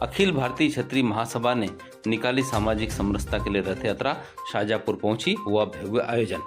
अखिल भारतीय क्षत्रिय महासभा ने निकाली सामाजिक समरसता के लिए रथ यात्रा। शाजापुर पहुंची, हुआ भव्य आयोजन।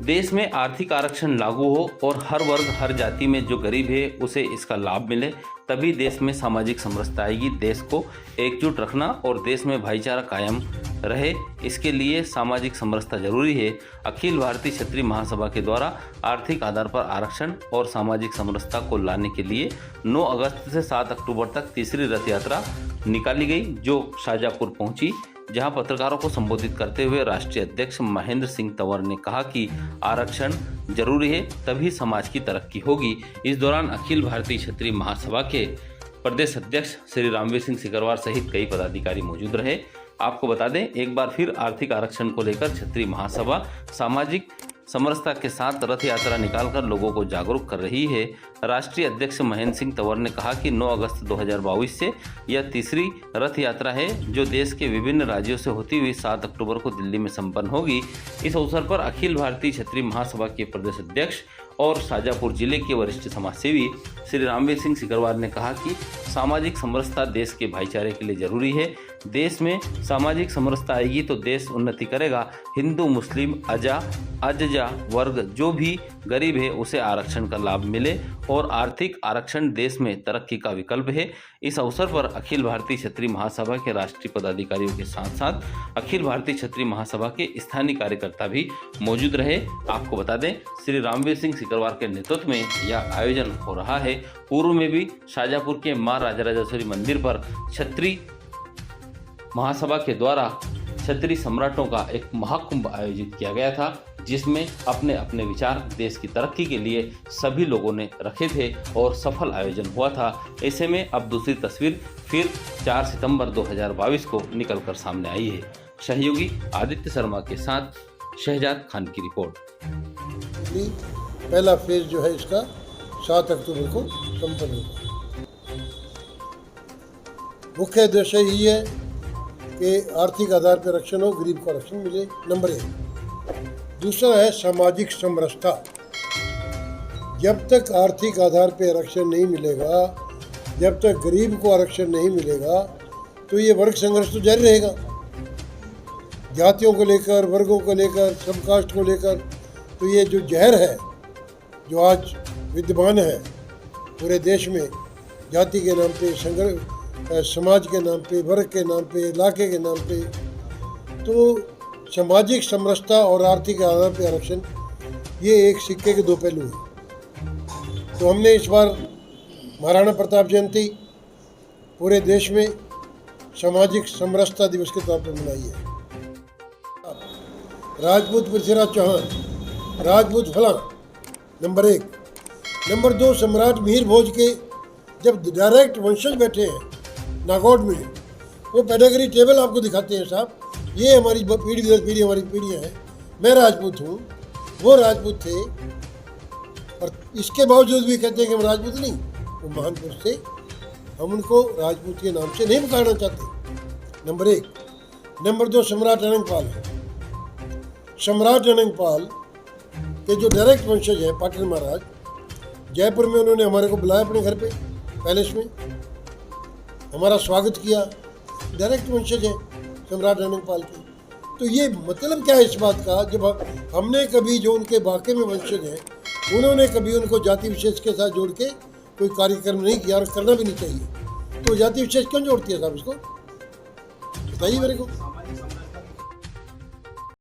देश में आर्थिक आरक्षण लागू हो और हर वर्ग हर जाति में जो गरीब है उसे इसका लाभ मिले, तभी देश में सामाजिक समरसता आएगी। देश को एकजुट रखना और देश में भाईचारा कायम रहे, इसके लिए सामाजिक समरसता जरूरी है। अखिल भारतीय क्षत्रिय महासभा के द्वारा आर्थिक आधार पर आरक्षण और सामाजिक समरसता को लाने के लिए 9 अगस्त से 7 अक्टूबर तक तीसरी रथ यात्रा निकाली गई, जो शाजापुर पहुंची, जहां पत्रकारों को संबोधित करते हुए राष्ट्रीय अध्यक्ष महेंद्र सिंह तंवर ने कहा कि आरक्षण जरूरी है, तभी समाज की तरक्की होगी। इस दौरान अखिल भारतीय क्षत्रिय महासभा के प्रदेश अध्यक्ष श्री रामवीर सिंह सिकरवार सहित कई पदाधिकारी मौजूद रहे। आपको बता दें, एक बार फिर आर्थिक आरक्षण को लेकर क्षत्रिय महासभा सामाजिक समरसता के साथ रथ यात्रा निकालकर लोगों को जागरूक कर रही है। राष्ट्रीय अध्यक्ष महेंद्र सिंह तंवर ने कहा कि 9 अगस्त 2022 से यह तीसरी रथ यात्रा है, जो देश के विभिन्न राज्यों से होती हुई 7 अक्टूबर को दिल्ली में संपन्न होगी। इस अवसर पर अखिल भारतीय क्षत्रिय महासभा के प्रदेश अध्यक्ष और शाजापुर जिले के वरिष्ठ समाजसेवी श्री रामवीर सिंह सिकरवार ने कहा कि सामाजिक समरसता देश के भाईचारे के लिए जरूरी है। देश में सामाजिक समरसता आएगी तो देश उन्नति करेगा। हिंदू, मुस्लिम, अजजा वर्ग जो भी गरीब है उसे आरक्षण का लाभ मिले और आर्थिक आरक्षण देश में तरक्की का विकल्प है। इस अवसर पर अखिल भारतीय क्षत्रिय महासभा के राष्ट्रीय पदाधिकारियों के साथ साथ अखिल भारतीय क्षत्रिय महासभा के स्थानीय कार्यकर्ता भी मौजूद रहे। आपको बता दें, श्री रामवीर सिंह सिकरवार के नेतृत्व में यह आयोजन हो रहा है। पूर्व में भी शाजापुर के मां राजराजेश्वरी मंदिर पर क्षत्रिय महासभा के द्वारा क्षत्रिय सम्राटों का एक महाकुंभ आयोजित किया गया था, जिसमें अपने अपने विचार देश की तरक्की के लिए सभी लोगों ने रखे थे और सफल आयोजन हुआ था। ऐसे में अब दूसरी तस्वीर फिर 4 सितंबर 2022 को निकलकर सामने आई है। सहयोगी आदित्य शर्मा के साथ शहजाद खान की रिपोर्ट। पहला फेज जो है इसका 7 अक्टूबर को संपन्न होगा। मुख्य उद्देश्य यही है कि आर्थिक आधार पर आरक्षण हो, गरीब को आरक्षण मिले, नंबर 1। दूसरा है सामाजिक समरसता। जब तक आर्थिक आधार पर आरक्षण नहीं मिलेगा, जब तक गरीब को आरक्षण नहीं मिलेगा, तो ये वर्ग संघर्ष तो जारी रहेगा। जातियों को लेकर, वर्गों को लेकर, सबकास्ट को लेकर, तो ये जो जहर है जो आज विद्यमान है पूरे देश में, जाति के नाम पे, संघर्ष, समाज के नाम पे, वर्ग के नाम पे, इलाके के नाम पे, तो सामाजिक समरसता और आर्थिक आधार पर आरक्षण ये एक सिक्के के 2 पहलू हैं। तो हमने इस बार महाराणा प्रताप जयंती पूरे देश में सामाजिक समरसता दिवस के तौर पर मनाई है। राजपूत पृथ्वीराज चौहान, राजपूत फलां, नंबर 1। नंबर 2, सम्राट मिहिर भोज के जब डायरेक्ट वंशज बैठे हैं नागौर में, वो पेडागरी टेबल आपको दिखाते हैं साहब, ये हमारी पीढ़ी दर पीढ़ी हमारी पीढ़ियाँ हैं। मैं राजपूत हूँ, वो राजपूत थे, और इसके बावजूद भी कहते हैं कि हम राजपूत नहीं, वो महान पुरुष थे, हम उनको राजपूत के नाम से नहीं पुकारना चाहते, नंबर 1। नंबर 2, सम्राट अनंगपाल है। सम्राट अनंगपाल के जो डायरेक्ट वंशज हैं, पाटन महाराज, जयपुर में उन्होंने हमारे को बुलाया अपने घर पे, पैलेस में हमारा स्वागत किया। डायरेक्ट वंशज है सम्राट अनंगपाल के। तो ये मतलब क्या है इस बात का, जब हमने कभी जो उनके वाकई में वंशज हैं, उन्होंने कभी उनको जाति विशेष के साथ जोड़ के कोई कार्यक्रम नहीं किया और करना भी नहीं चाहिए। तो जाति विशेष क्यों जोड़ती है साहब, इसको बताइए मेरे को।